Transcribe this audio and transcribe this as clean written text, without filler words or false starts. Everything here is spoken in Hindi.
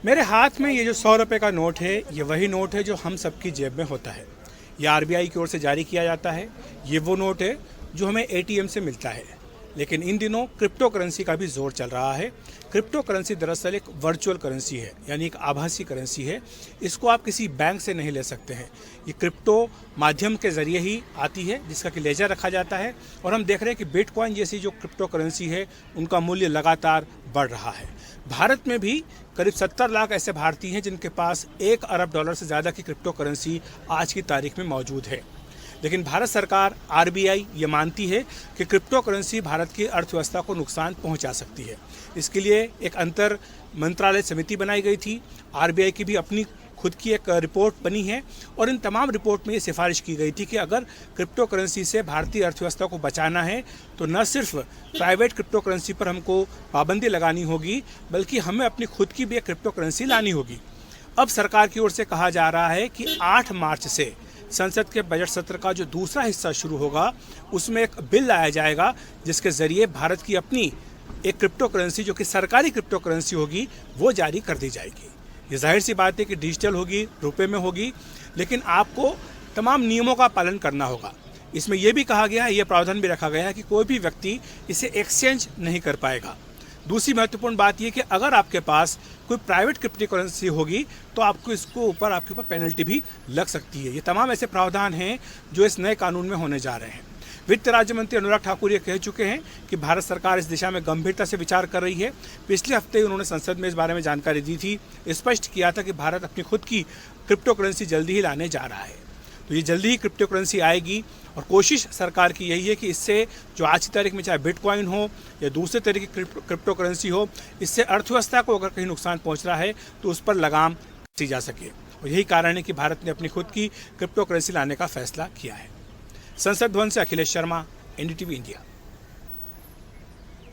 मेरे हाथ में ये जो 100 रुपये का नोट है, ये वही नोट है जो हम सबकी जेब में होता है। ये आरबीआई की ओर से जारी किया जाता है। ये वो नोट है जो हमें एटीएम से मिलता है। लेकिन इन दिनों क्रिप्टो करेंसी का भी जोर चल रहा है। क्रिप्टो करेंसी दरअसल एक वर्चुअल करेंसी है, यानी एक आभासी करेंसी है। इसको आप किसी बैंक से नहीं ले सकते हैं। ये क्रिप्टो माध्यम के जरिए ही आती है, जिसका कि लेजर रखा जाता है। और हम देख रहे हैं कि बिटकॉइन जैसी जो क्रिप्टो करेंसी है, उनका मूल्य लगातार बढ़ रहा है। भारत में भी करीब 70 लाख ऐसे भारतीय हैं जिनके पास $1 अरब से ज़्यादा की क्रिप्टो करेंसी आज की तारीख में मौजूद है। लेकिन भारत सरकार आरबीआई ये मानती है कि क्रिप्टो करेंसी भारत की अर्थव्यवस्था को नुकसान पहुंचा सकती है। इसके लिए एक अंतर मंत्रालय समिति बनाई गई थी। आरबीआई की भी अपनी खुद की एक रिपोर्ट बनी है और इन तमाम रिपोर्ट में ये सिफारिश की गई थी कि अगर क्रिप्टो करेंसी से भारतीय अर्थव्यवस्था को बचाना है तो न सिर्फ प्राइवेट क्रिप्टो करेंसी पर हमको पाबंदी लगानी होगी, बल्कि हमें अपनी खुद की भी एक क्रिप्टो करेंसी लानी होगी। अब सरकार की ओर से कहा जा रहा है कि 8 मार्च से संसद के बजट सत्र का जो दूसरा हिस्सा शुरू होगा, उसमें एक बिल लाया जाएगा जिसके जरिए भारत की अपनी एक क्रिप्टो करेंसी, जो कि सरकारी क्रिप्टो करेंसी होगी, वो जारी कर दी जाएगी। ये जाहिर सी बात है कि डिजिटल होगी, रुपए में होगी, लेकिन आपको तमाम नियमों का पालन करना होगा। इसमें यह भी कहा गया है, यह प्रावधान भी रखा गया है कि कोई भी व्यक्ति इसे एक्सचेंज नहीं कर पाएगा। दूसरी महत्वपूर्ण बात यह कि अगर आपके पास कोई प्राइवेट क्रिप्टो करेंसी होगी तो आपके ऊपर पेनल्टी भी लग सकती है। ये तमाम ऐसे प्रावधान हैं जो इस नए कानून में होने जा रहे हैं। वित्त राज्य मंत्री अनुराग ठाकुर ये कह चुके हैं कि भारत सरकार इस दिशा में गंभीरता से विचार कर रही है। पिछले हफ्ते उन्होंने संसद में इस बारे में जानकारी दी थी। स्पष्ट किया था कि भारत अपनी खुद की क्रिप्टो करेंसी जल्दी ही लाने जा रहा है। तो ये जल्दी ही क्रिप्टो करेंसी आएगी और कोशिश सरकार की यही है कि इससे जो आज की तारीख में चाहे बिटकॉइन हो या दूसरे तरह की क्रिप्टो करेंसी हो, इससे अर्थव्यवस्था को अगर कहीं नुकसान पहुंच रहा है तो उस पर लगाम कसी जा सके। और यही कारण है कि भारत ने अपनी खुद की क्रिप्टो करेंसी लाने का फैसला किया है। संसद भवन से अखिलेश शर्मा, एनडीटीवी इंडिया।